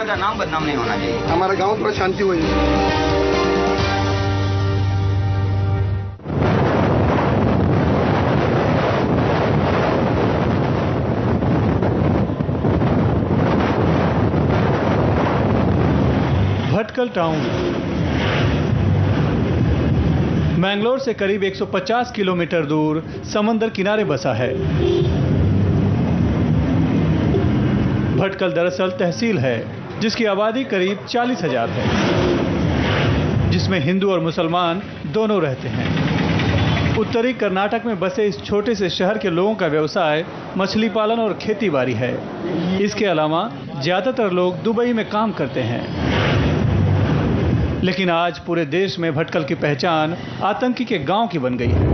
का नाम बदनाम नहीं होना चाहिए। हमारा गांव थोड़ा शांति हुई है। भटकल टाउन मैंगलोर से करीब 150 किलोमीटर दूर समंदर किनारे बसा है। भटकल दरअसल तहसील है जिसकी आबादी करीब 40,000 है, जिसमें हिंदू और मुसलमान दोनों रहते हैं। उत्तरी कर्नाटक में बसे इस छोटे से शहर के लोगों का व्यवसाय मछली पालन और खेती बाड़ी है। इसके अलावा ज्यादातर लोग दुबई में काम करते हैं। लेकिन आज पूरे देश में भटकल की पहचान आतंकी के गांव की बन गई है।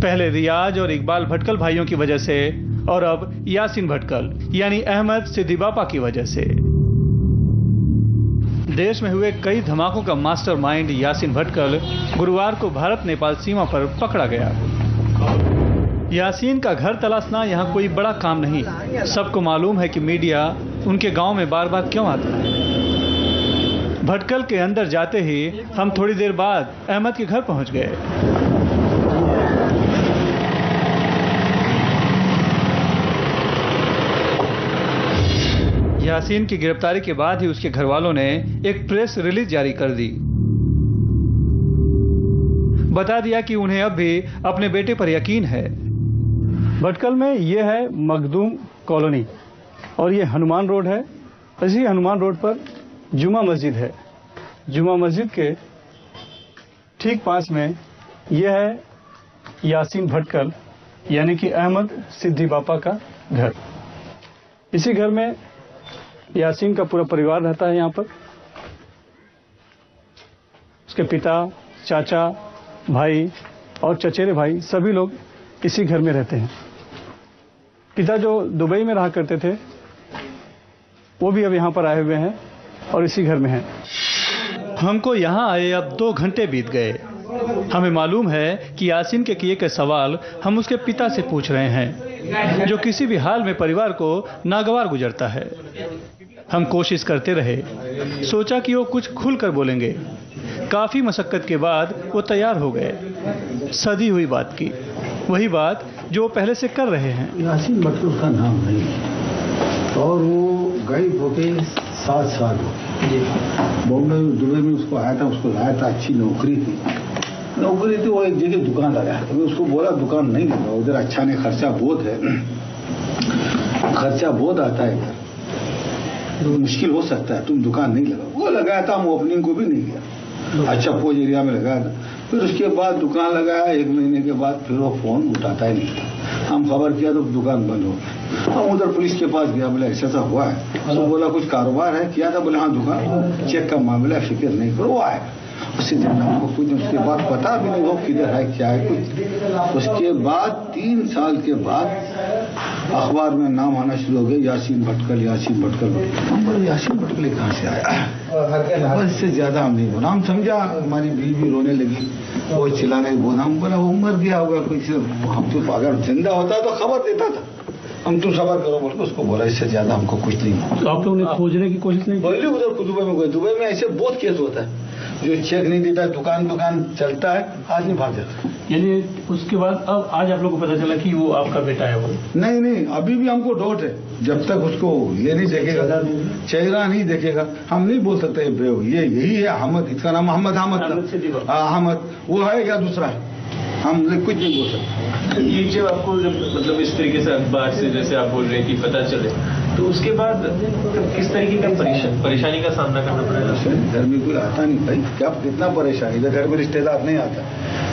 पहले रियाज और इकबाल भटकल भाइयों की वजह से और अब यासीन भटकल यानी अहमद सिद्दी बापा की वजह से। देश में हुए कई धमाकों का मास्टरमाइंड यासीन भटकल गुरुवार को भारत नेपाल सीमा पर पकड़ा गया। यासीन का घर तलाशना यहाँ कोई बड़ा काम नहीं। सबको मालूम है कि मीडिया उनके गांव में बार बार क्यों आता है। भटकल के अंदर जाते ही हम थोड़ी देर बाद अहमद के घर पहुंच गए। यासीन की गिरफ्तारी के बाद ही उसके घर वालों ने एक प्रेस रिलीज जारी कर दी। बता दिया कि उन्हें अब भी अपने बेटे पर यकीन है। भटकल में यह है मखदूम कॉलोनी और ये हनुमान रोड है। इसी हनुमान रोड पर जुमा मस्जिद है। जुमा मस्जिद के ठीक पास में यह है यासीन भटकल यानी कि अहमद सिद्दी बापा का घर। इसी घर में यासीन का पूरा परिवार रहता है। यहाँ पर उसके पिता, चाचा, भाई और चचेरे भाई सभी लोग इसी घर में रहते हैं। पिता जो दुबई में रहा करते थे वो भी अब यहाँ पर आए हुए हैं और इसी घर में हैं। हमको यहाँ आए अब 2 घंटे बीत गए। हमें मालूम है कि यासीन के किए गए सवाल हम उसके पिता से पूछ रहे हैं, जो किसी भी हाल में परिवार को नागवार गुजरता है। हम कोशिश करते रहे, सोचा कि वो कुछ खुलकर बोलेंगे। काफी मशक्कत के बाद वो तैयार हो गए। सदी हुई बात की, वही बात जो वो पहले से कर रहे हैं। यासीन भटकल का नाम नहीं और वो गायब हो गए 7 साल हो। बॉम्बे दुबई में उसको आया था, उसको लाया था, अच्छी नौकरी थी। वो एक जगह दुकान लगाया। तो उसको बोला दुकान नहीं लगा उधर, अच्छा नहीं, खर्चा बहुत है, खर्चा बहुत आता है इधर, तो मुश्किल हो सकता है, तुम दुकान नहीं लगा। वो लगाया था, हम ओपनिंग को भी नहीं किया, अच्छा पोज एरिया में लगाया था। फिर उसके बाद दुकान लगाया, 1 महीने के बाद फिर वो फोन उठाता ही नहीं था। हम खबर किया तो दुकान बंद हो गई। हम उधर पुलिस के पास गया, बोला ऐसा हुआ है। तो बोला कुछ कारोबार है, किया था, बोले हाँ दुकान चेक का मामला, फिक्र नहीं करो, वो आएगा। उससे हमको कुछ उसके बाद पता भी नहीं वो किधर है, क्या है कुछ। उसके बाद 3 साल के बाद अखबार में नाम आना शुरू हो गया, यासीन भटकल, यासीन भटकल। हम बोले यासीन भटकल कहाँ से आया। इससे ज्यादा हम नहीं बोला। हम समझा, हमारी बीवी रोने लगी, वो चिल्लाने बोला। हम बोला वो मर गया होगा कुछ, हम तो अगर जिंदा होता तो खबर देता था, हम तुम सबर करो बोल के उसको बोला। इससे ज्यादा हमको कुछ नहीं। तो आप लोगों ने खोजने की कोशिश नहीं की? उधर दुबई में गए। दुबई में ऐसे बहुत केस होता है, जो चेक नहीं देता, दुकान चलता है, आदमी भाग जाता है। यानी उसके बाद अब आज आप लोग को पता चला कि वो आपका बेटा है? वो नहीं, अभी भी हमको डाउट है। जब तक उसको ये नहीं देखेगा, चेहरा नहीं देखेगा, हम नहीं बोल सकते ये यही है अहमद, इसका नाम अहमद वो है या दूसरा है, हम कुछ नहीं बोल सकते। ये जब आपको मतलब इस तरीके से अखबार से जैसे आप बोल रहे हैं कि पता चले, तो उसके बाद किस तरीके का परेशानी का सामना करना पड़ेगा? घर में कोई आता नहीं भाई, क्या कितना परेशानी। इधर घर में रिश्तेदार नहीं आता,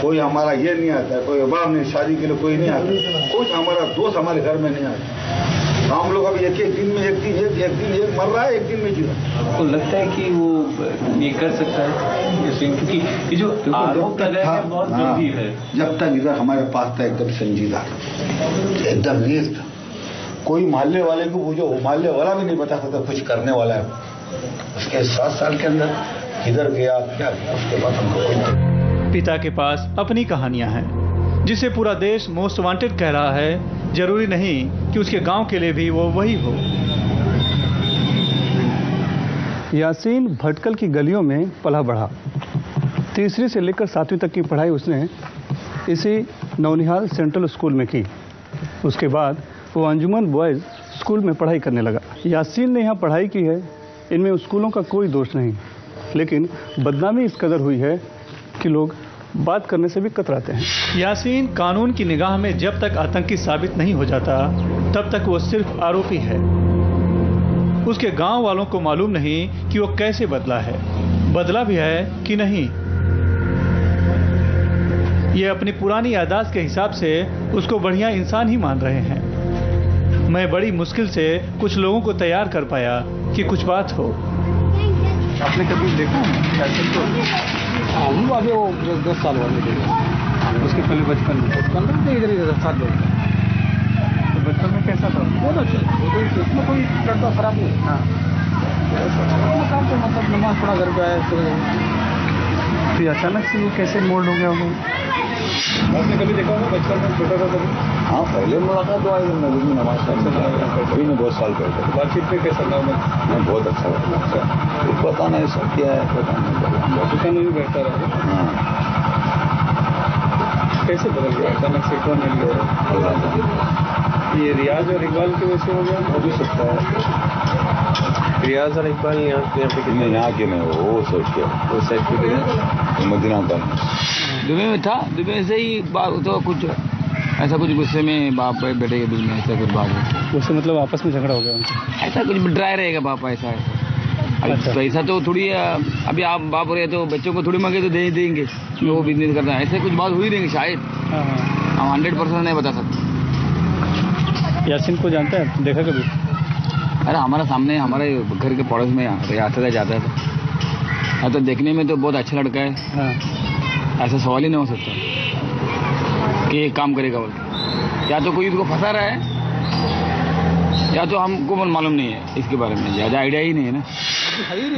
कोई हमारा ये नहीं आता, कोई अबाब नहीं, शादी के लिए कोई नहीं आता, कुछ हमारा दोस्त हमारे घर में नहीं आता। हम लोग अब एक दिन में एक दिन मर रहा है, एक दिन में जी रहा। आपको लगता है कि वो ये कर सकता है? क्योंकि ये जो आरोप लगा है बहुत गंभीर है। जब तक इधर हमारे पास था एकदम संजीदा, एकदम नीज था, कोई मोहल्ले वाले को पूछो, मोहल्ले वाला भी नहीं बता सकता कुछ करने वाला है। उसके 7 साल के अंदर किधर गया, क्या गया, उसके बाद हमको कोई। पिता के पास अपनी कहानियां हैं, जिसे पूरा देश मोस्ट वांटेड कह रहा है। जरूरी नहीं कि उसके गांव के लिए भी वो वही हो। यासीन भटकल की गलियों में पला बढ़ा। तीसरी से लेकर 7वीं तक की पढ़ाई उसने इसी नौनिहाल सेंट्रल स्कूल में की। उसके बाद वो अंजुमन बॉयज़ स्कूल में पढ़ाई करने लगा। यासीन ने यहाँ पढ़ाई की है, इनमें स्कूलों का कोई दोष नहीं, लेकिन बदनामी इस कदर हुई है कि लोग बात करने से भी कतराते हैं। यासीन कानून की निगाह में जब तक आतंकी साबित नहीं हो जाता तब तक वो सिर्फ आरोपी है। उसके गांव वालों को मालूम नहीं कि वो कैसे बदला है, बदला भी है कि नहीं। ये अपनी पुरानी यादाश्त के हिसाब से उसको बढ़िया इंसान ही मान रहे हैं। मैं बड़ी मुश्किल से कुछ लोगों को तैयार कर पाया कि कुछ बात हो। आपने कभी देखा यासीन को? आगे वो 10 साल वाले देखा, उसके पहले बचपन में इधर ही 10 साल तो बचपन में कैसा था? बहुत अच्छा, उसमें कोई लड़का खराब नहीं। हाँ, काम तो मतलब नमाज पढ़ा घर पे आए फिर अचानक से वो कैसे मोल्ड हो गया होगा? आपने कभी देखा होगा बचपन में छोटा था तभी? हाँ, पहले मुलाकात हुआ है नदी में नमाज अभी मैं बहुत साल पहले। बातचीत में कैसा था? मैं बहुत अच्छा लगा। पता नहीं सब क्या है, पता नहीं। दुकान में भी बैठता रहा। हाँ, कैसे बदल गया अचानक से? कौन मिल गया? ये रियाज और इकबाल की वजह से हो गया? हो भी सकता है। रियाज और इकबाल यहाँ पे कितने यहाँ के नहीं, वो सोच के वो साइड पे मदीना का दुबई में था। दुबई से ही बात तो कुछ ऐसा कुछ गुस्से में बाप बेटे के बीच में ऐसा कुछ बात हो। उससे मतलब आपस में झगड़ा हो गया उनसे? ऐसा कुछ ड्राई रहेगा बाप ऐसा अच्छा। पैसा तो थोड़ी अभी आप बाप रहे तो बच्चों को थोड़ी मांगे तो दे ही देंगे, वो बिजनेस करना है। ऐसे कुछ बात हुई रहेंगे शायद, हम 100% नहीं बता सकते। यासीन को जानते हैं? देखा कभी? अरे हमारा सामने हमारे घर के पड़ोस में आता था जाता था। तो देखने में तो बहुत अच्छा लड़का है। हाँ। ऐसा सवाल ही नहीं हो सकता कि एक काम करेगा बोल। या तो कोई इसको फंसा रहा है या तो हमको मालूम नहीं है इसके बारे में, ज़्यादा आइडिया ही नहीं है ना।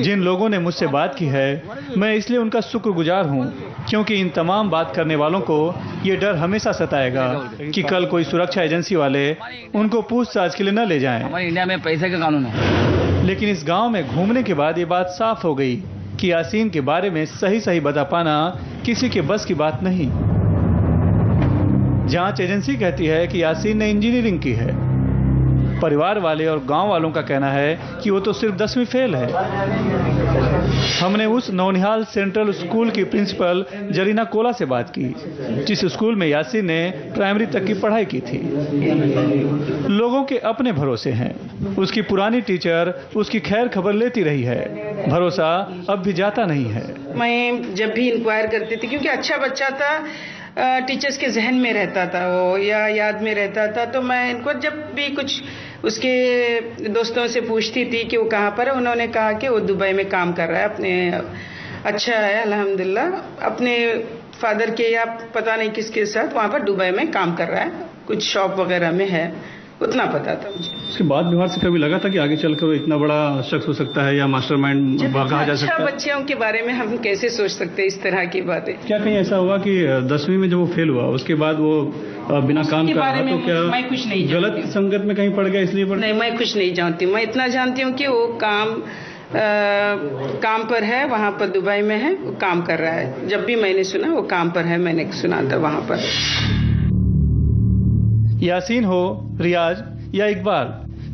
जिन लोगों ने मुझसे बात की है मैं इसलिए उनका शुक्रगुजार हूँ, क्योंकि इन तमाम बात करने वालों को ये डर हमेशा सताएगा कि कल कोई सुरक्षा एजेंसी वाले उनको पूछताछ के लिए न ले जाएं। हमारे इंडिया में पैसे का कानून है। लेकिन इस गांव में घूमने के बाद ये बात साफ हो गई कि यासीन के बारे में सही बता पाना किसी के बस की बात नहीं। जांच एजेंसी कहती है कि यासीन ने इंजीनियरिंग की है। परिवार वाले और गांव वालों का कहना है कि वो तो सिर्फ 10वीं फेल है। हमने उस नौनिहाल सेंट्रल स्कूल की प्रिंसिपल जरीना कोला से बात की, जिस स्कूल में यासीन ने प्राइमरी तक की पढ़ाई की थी। लोगों के अपने भरोसे हैं। उसकी पुरानी टीचर उसकी खैर खबर लेती रही है। भरोसा अब भी जाता नहीं है। मैं जब भी इंक्वायर करती थी, क्योंकि अच्छा बच्चा था, टीचर्स के जहन में रहता था वो, या याद में रहता था, तो मैं इनको जब भी कुछ उसके दोस्तों से पूछती थी कि वो कहाँ पर है, उन्होंने कहा कि वो दुबई में काम कर रहा है अपने, अच्छा है अल्हम्दुलिल्लाह, अपने फादर के या पता नहीं किसके साथ वहाँ पर दुबई में काम कर रहा है, कुछ शॉप वगैरह में है, उतना पता था मुझे। उसके बाद व्यवहार से कभी लगा था कि आगे चलकर इतना बड़ा शख्स हो सकता है या मास्टरमाइंड कहा जा सकता है? बच्चों के बारे में हम कैसे सोच सकते हैं इस तरह की बातें? क्या कहीं ऐसा हुआ कि 10वीं में जब वो फेल हुआ उसके बाद वो बिना काम कर रहा तो क्या मैं कुछ नहीं गलत संगत में कहीं पड़ गया इसलिए नहीं, मैं कुछ नहीं जानती हूँ। मैं इतना जानती हूँ कि वो काम पर है, वहाँ पर दुबई में है, वो काम कर रहा है। जब भी मैंने सुना वो काम पर है, मैंने सुना था वहाँ पर। यासीन हो, रियाज या इकबाल,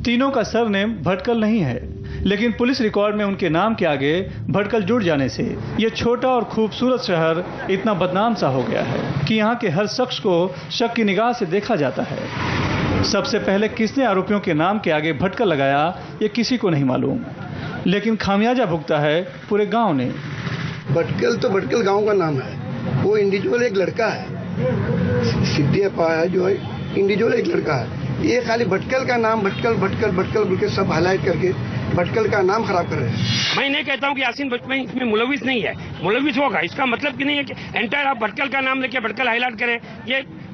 तीनों का सरनेम भटकल नहीं है, लेकिन पुलिस रिकॉर्ड में उनके नाम के आगे भटकल जुड़ जाने से ये छोटा और खूबसूरत शहर इतना बदनाम सा हो गया है कि यहाँ के हर शख्स को शक की निगाह से देखा जाता है। सबसे पहले किसने आरोपियों के नाम के आगे भटकल लगाया ये किसी को नहीं मालूम, लेकिन खामियाजा भुगता है पूरे गांव ने। भटकल तो भटकल गांव का नाम है, वो इंडिविजुअल एक लड़का है, सिद्धिया पाया जो है इंडिविजुअल एक लड़का है। ये खाली भटकल का नाम भटकल बोल के सब हाईलाइट करके भटकल का नाम खराब कर रहे हैं। मैं नहीं कहता हूँ कि यासीन बचपन इसमें मुलविस नहीं है, मुलविस होगा, इसका मतलब कि नहीं है कि एंटायर आप भटकल का नाम लेके भटकल हाईलाइट करें,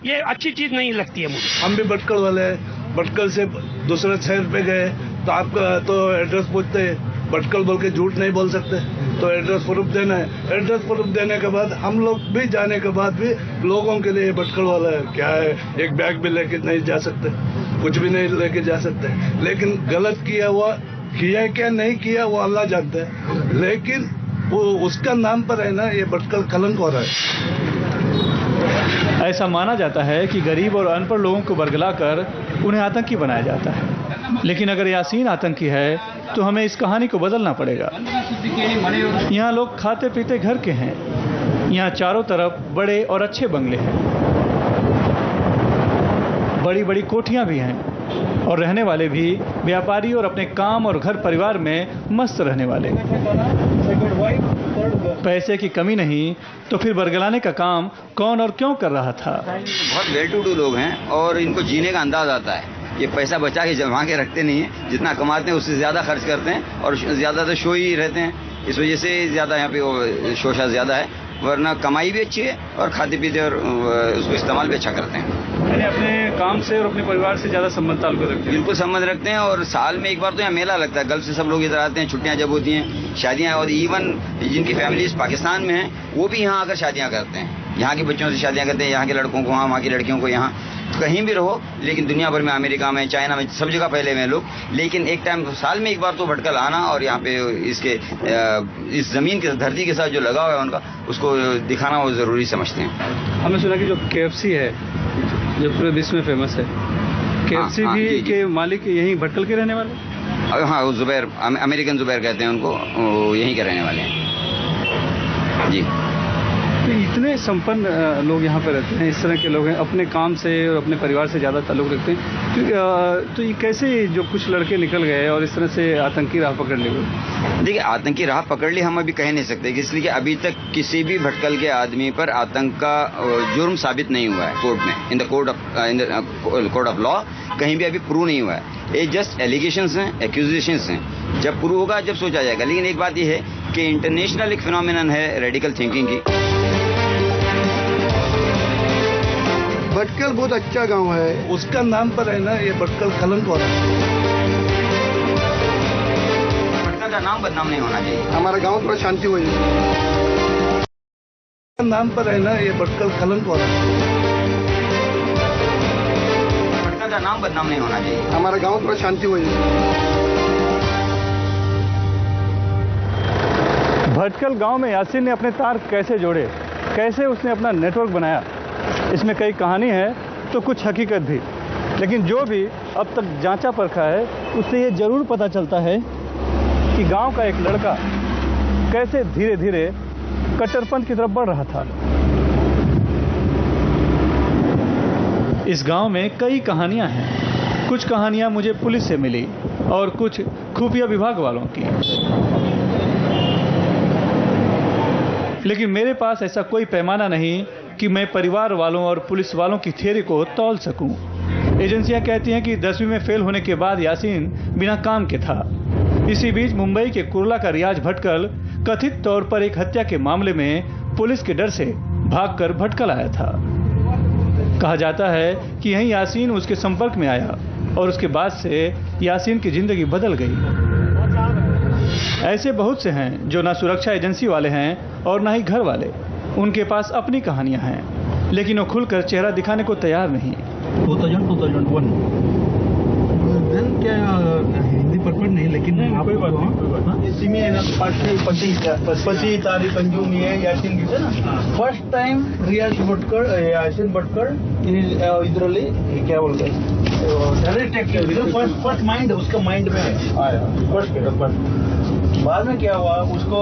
ये अच्छी चीज नहीं लगती है मुझे। हम भी भटकल वाले हैं, भटकल से दूसरे शहर पे गए तो आपका तो एड्रेस पूछते हैं, भटकल बोल के झूठ नहीं बोल सकते, तो एड्रेस प्रूफ देना है। एड्रेस प्रूफ देने के बाद हम लोग भी जाने के बाद भी लोगों के लिए भटकल वाला है क्या है, एक बैग भी लेके नहीं जा सकते, कुछ भी नहीं लेके जा सकते। लेकिन गलत किया क्या नहीं किया वो अल्लाह जानता है। लेकिन वो उसका नाम पर है ना, ये भटकल कलंक हो रहा है। ऐसा माना जाता है कि गरीब और अनपढ़ लोगों को बरगलाकर उन्हें आतंकी बनाया जाता है, लेकिन अगर यासीन आतंकी है तो हमें इस कहानी को बदलना पड़ेगा। यहाँ लोग खाते पीते घर के हैं, यहाँ चारों तरफ बड़े और अच्छे बंगले हैं, बड़ी बड़ी कोठियाँ भी हैं और रहने वाले भी व्यापारी और अपने काम और घर परिवार में मस्त रहने वाले। पैसे की कमी नहीं तो फिर बरगलाने का काम कौन और क्यों कर रहा था? बहुत वेल टू डू लोग हैं और इनको जीने का अंदाज आता है। ये पैसा बचा के जमा के रखते नहीं है, जितना कमाते हैं उससे ज़्यादा खर्च करते हैं और ज़्यादातर शो ही रहते हैं। इस वजह से ज़्यादा यहाँ पे वो शोशा ज़्यादा है, वरना कमाई भी अच्छी है और खाते पीते और उसको इस्तेमाल भी अच्छा करते हैं। यानी अपने काम से और अपने परिवार से ज़्यादा संबंध ताल्लुक रखते हैं। बिल्कुल संबंध रखते हैं और साल में एक बार तो यहाँ मेला लगता है। गल्फ से सब लोग इधर आते हैं, छुट्टियाँ जब होती हैं, शादियाँ, और इवन जिनकी फैमिलीज पाकिस्तान में हैं वो भी यहाँ आकर शादियाँ करते हैं। यहाँ के बच्चों से शादियाँ करते हैं, यहाँ के लड़कों को वहाँ, वहाँ की लड़कियों को यहाँ। कहीं भी रहो, लेकिन दुनिया भर में, अमेरिका में, चाइना में, सब जगह फैले हुए हैं लोग। लेकिन एक टाइम साल में एक बार तो भटकल आना और यहाँ पे इसके इस जमीन के, धरती के साथ जो लगाव है उनका, उसको दिखाना वो जरूरी समझते हैं। हमने सुना कि जो KFC है जो पूरे विश्व में फेमस है, KFC भी जी। के मालिक यहीं भटकल के रहने वाले? हाँ, वो जुबैर, अमेरिकन जुबैर कहते हैं उनको, वो यहीं के रहने वाले हैं जी। तो इतने संपन्न लोग यहाँ पर रहते हैं, इस तरह के लोग हैं, अपने काम से और अपने परिवार से ज़्यादा ताल्लुक़ रखते हैं, तो ये कैसे जो कुछ लड़के निकल गए और इस तरह से आतंकी राह पकड़ ली? देखिए, आतंकी राह पकड़ ली हम अभी कह नहीं सकते, इसलिए कि अभी तक किसी भी भटकल के आदमी पर आतंक का जुर्म साबित नहीं हुआ है कोर्ट में, in the court of law कहीं भी अभी प्रूव नहीं हुआ है। ये जस्ट एलिगेशंस हैं, एक्यूजेशंस हैं। जब प्रूव होगा जब सोचा जाएगा। लेकिन एक बात यह है कि इंटरनेशनल एक फिनोमिनन है रेडिकल थिंकिंग की। भटकल बहुत अच्छा गांव है, उसका नाम पर है ना, ये भटकल कलंक हो रहा है। भटकल का नाम बदनाम नहीं होना चाहिए। हमारा गांव थोड़ा शांति हो जाए। नाम पर है ना, ये भटकल कलंक हो रहा है। भटकल का नाम बदनाम नहीं होना चाहिए। हमारा गांव थोड़ा शांति हो जाए। भटकल गांव में यासीन ने अपने तार कैसे जोड़े, कैसे उसने अपना नेटवर्क बनाया, इसमें कई कहानी है तो कुछ हकीकत भी। लेकिन जो भी अब तक जांचा परखा है उससे ये जरूर पता चलता है कि गांव का एक लड़का कैसे धीरे धीरे कट्टरपंथ की तरफ बढ़ रहा था। इस गांव में कई कहानियां हैं। कुछ कहानियां मुझे पुलिस से मिली और कुछ खुफिया विभाग वालों की। लेकिन मेरे पास ऐसा कोई पैमाना नहीं कि मैं परिवार वालों और पुलिस वालों की थियरी को तौल सकूं। एजेंसियां कहती हैं कि 10वीं में फेल होने के बाद यासीन बिना काम के था। इसी बीच मुंबई के कुर्ला का रियाज भटकल कथित तौर पर एक हत्या के मामले में पुलिस के डर से भागकर भटकल आया था। कहा जाता है कि यहीं यासीन उसके संपर्क में आया और उसके बाद से यासीन की जिंदगी बदल गई। ऐसे बहुत से हैं जो ना सुरक्षा एजेंसी वाले हैं और ना ही घर वाले। उनके पास अपनी कहानियां हैं, लेकिन वो खुलकर चेहरा दिखाने को तैयार नहीं। 2001 क्या हिंदी परफेक्ट नहीं, लेकिन कोई बात नहीं। इसी में ना पति तारी पंजूम ये यासीन गिटे ना, फर्स्ट टाइम रियाज भटकल यासीन भटकल इधरली क्या बोलते हैं, फर्स्ट माइंड उसका माइंड में आया फर्स्ट। बाद में क्या हुआ उसको,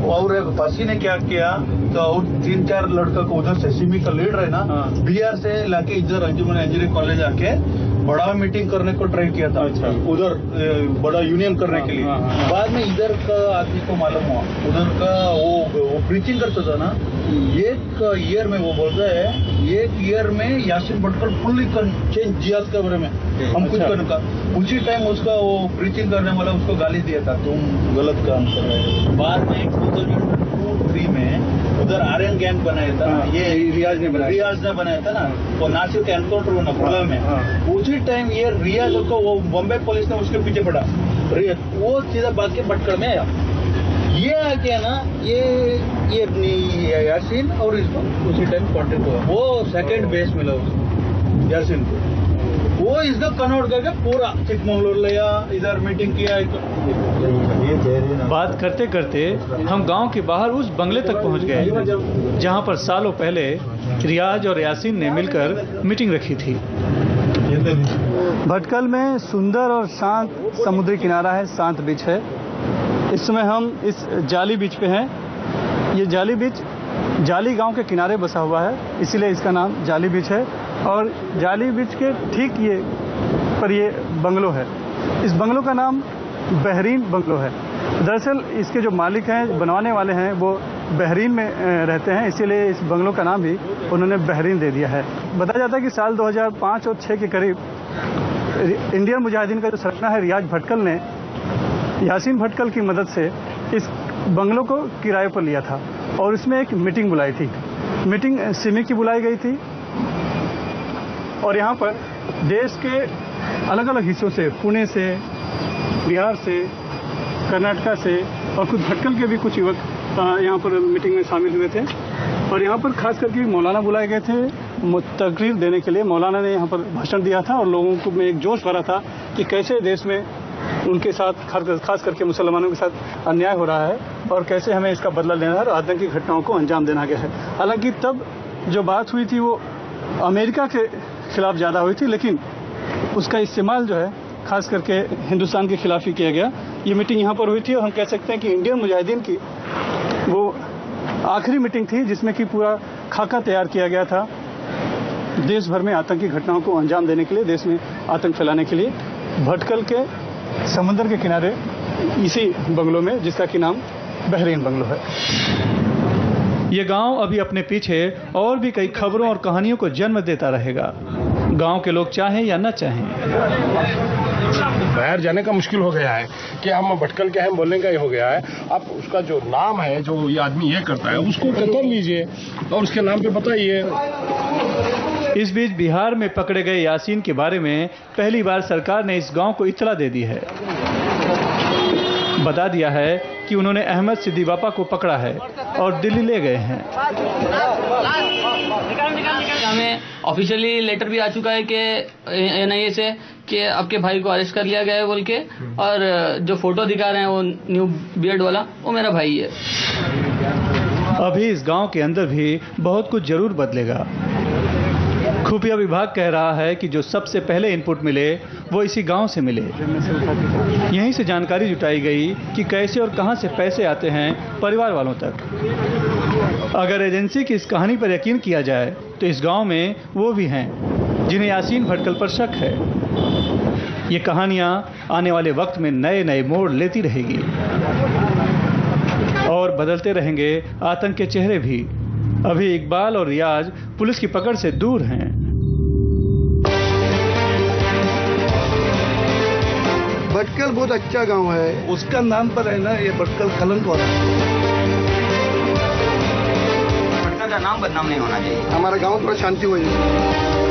और पासी ने क्या किया तो 3-4 लड़का को उधर से सिमी का लीडर है ना, बिहार से लाके इधर अंजुमन इंजीनियरिंग कॉलेज आके बड़ा मीटिंग करने को ट्राई किया था। अच्छा। उधर बड़ा यूनियन करने के लिए। बाद में इधर का आदमी को मालूम हुआ, उधर का वो प्रीचिंग करता था ना, एक ईयर में वो बोलता है, एक ईयर में यासीन भटकल फुल्ली चेंज जिहाद के बारे में हम कुछ करने का। उसी टाइम उसका वो प्रीचिंग करने वाला उसको गाली दिया था, तुम गलत काम कर रहे हो। बाद में 2002-3 में उधर आर्यन गैंग बनाया था, ये रियाज ने बनाया था ना, वो नासिर का एनकाउंटर हुआ ना प्रॉब्लम में। उसी टाइम ये रियाज को वो बॉम्बे पुलिस ने उसके पीछे पड़ा, वो सीधा भाग के भटकल में आया। ये आ गया ना, ये अपनी यासीन और इसको उसी टाइम कॉन्टेक्ट हुआ, वो सेकंड बेस मिला उसको यासीन को। वो इसको कन्वर्ट करके पूरा चिकमंगलूर लिया, इधर मीटिंग किया। बात करते करते हम गांव के बाहर उस बंगले तक पहुंच गए जहां पर सालों पहले रियाज और यासीन ने मिलकर मीटिंग रखी थी। भटकल में सुंदर और शांत समुद्री किनारा है, शांत बीच है। इस समय हम इस जाली बीच पे हैं। ये जाली बीच जाली गांव के किनारे बसा हुआ है, इसीलिए इसका नाम जाली बीच है। और जाली बीच के ठीक ये बंगलो है। इस बंगलो का नाम बहरीन बंगलो है। दरअसल इसके जो मालिक हैं, बनवाने वाले हैं, वो बहरीन में रहते हैं, इसीलिए इस बंगलो का नाम भी उन्होंने बहरीन दे दिया है। बताया जाता है कि साल 2005 और 6 के करीब इंडियन मुजाहिदीन का जो सरगना है रियाज भटकल ने यासीन भटकल की मदद से इस बंगलों को किराए पर लिया था और इसमें एक मीटिंग बुलाई थी। मीटिंग सिमी की बुलाई गई थी और यहाँ पर देश के अलग अलग हिस्सों से, पुणे से, बिहार से, कर्नाटका से और कुछ भटकल के भी कुछ युवक यहाँ पर मीटिंग में शामिल हुए थे। और यहाँ पर खास करके मौलाना बुलाए गए थे तकरीर देने के लिए। मौलाना ने यहाँ पर भाषण दिया था और लोगों को में एक जोश भरा था कि कैसे देश में उनके साथ खास करके मुसलमानों के साथ अन्याय हो रहा है और कैसे हमें इसका बदला लेना है और आतंकी घटनाओं को अंजाम देना गया है। हालांकि तब जो बात हुई थी वो अमेरिका के खिलाफ ज़्यादा हुई थी, लेकिन उसका इस्तेमाल जो है खास करके हिंदुस्तान के खिलाफ ही किया गया। ये मीटिंग यहाँ पर हुई थी और हम कह सकते हैं कि इंडियन मुजाहिदीन की वो आखिरी मीटिंग थी जिसमें कि पूरा खाका तैयार किया गया था देश भर में आतंकी घटनाओं को अंजाम देने के लिए, देश में आतंक फैलाने के लिए। भटकल के समुद्र के किनारे इसी बंगलों में, जिसका कि नाम बहरीन बंगलो है। ये गांव अभी अपने पीछे और भी कई खबरों और कहानियों को जन्म देता रहेगा, गांव के लोग चाहें या न चाहें। बाहर जाने का मुश्किल हो गया है कि हम भटकल के हैं बोलने का ही हो गया है। अब उसका जो नाम है, जो ये आदमी ये करता है, उसको कर लीजिए और उसके नाम पे बताइए। इस बीच बिहार में पकड़े गए यासीन के बारे में पहली बार सरकार ने इस गांव को इत्तला दे दी है। बता दिया है कि उन्होंने अहमद सिद्दी बापा को पकड़ा है और दिल्ली ले गए हैं। हमें ऑफिशियली लेटर भी आ चुका है कि एनआईए से कि आपके भाई को अरेस्ट कर लिया गया है बोल के, और जो फोटो दिखा रहे हैं वो न्यू बियर्ड वाला, वो मेरा भाई है। अभी इस गांव के अंदर भी बहुत कुछ जरूर बदलेगा। खुफिया विभाग कह रहा है कि जो सबसे पहले इनपुट मिले वो इसी गांव से मिले। यहीं से जानकारी जुटाई गई कि कैसे और कहां से पैसे आते हैं परिवार वालों तक। अगर एजेंसी की इस कहानी पर यकीन किया जाए तो इस गांव में वो भी हैं जिन्हें यासीन भटकल पर शक है। ये कहानियां आने वाले वक्त में नए नए मोड़ लेती रहेगी और बदलते रहेंगे आतंक के चेहरे भी। अभी इकबाल और रियाज पुलिस की पकड़ से दूर हैं। भटकल बहुत अच्छा गांव है, उसका नाम पर है ना ये भटकल कलंक वाला। भटकल का नाम बदनाम नहीं होना चाहिए। हमारा गांव थोड़ा शांति हो जाए।